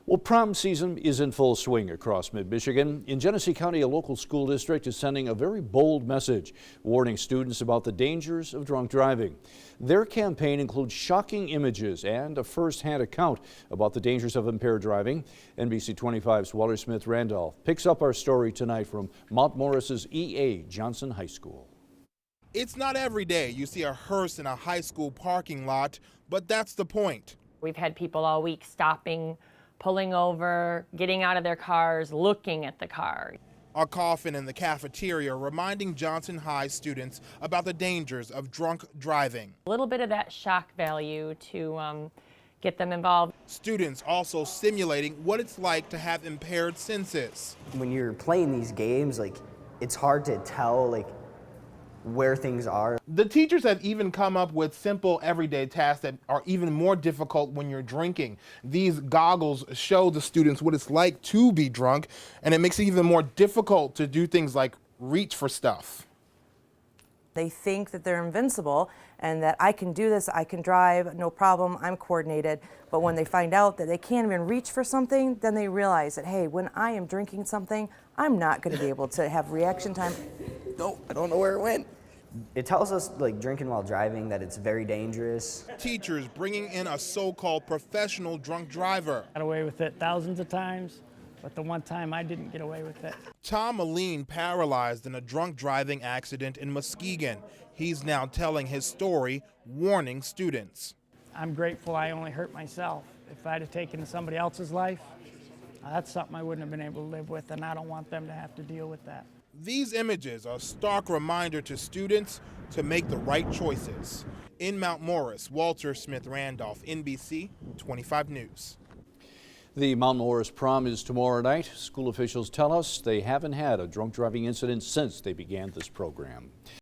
Well, prom season is in full swing across mid-Michigan. In Genesee County, a local school district is sending a very bold message, warning students about the dangers of drunk driving. Their campaign includes shocking images and a first-hand account about the dangers of impaired driving. NBC 25's Walter Smith-Randolph picks up our story tonight from Mount Morris's E.A. Johnson High School. It's not every day you see a hearse in a high school parking lot, but that's the point. We've had people all week stopping, pulling over, getting out of their cars, looking at the car. A coffin in the cafeteria reminding Johnson High students about the dangers of drunk driving. A little bit of that shock value to get them involved. Students also simulating what it's like to have impaired senses. When you're playing these games, it's hard to tell where things are. The teachers have even come up with simple everyday tasks that are even more difficult when you're drinking. These goggles show the students what it's like to be drunk, and it makes it even more difficult to do things like reach for stuff. They think that they're invincible and that I can do this, I can drive, no problem, I'm coordinated. But when they find out that they can't even reach for something, then they realize that, hey, when I am drinking something, I'm not going to be able to have reaction time. No, I don't know where it went. It tells us, drinking while driving, that it's very dangerous. Teachers bringing in a so-called professional drunk driver. Got away with it thousands of times, but the one time I didn't get away with it. Tom Aline paralyzed in a drunk driving accident in Muskegon. He's now telling his story, warning students. I'm grateful I only hurt myself. If I'd have taken somebody else's life, that's something I wouldn't have been able to live with, and I don't want them to have to deal with that. These images are a stark reminder to students to make the right choices. In Mount Morris, Walter Smith-Randolph, NBC 25 News. The Mount Morris prom is tomorrow night. School officials tell us they haven't had a drunk driving incident since they began this program.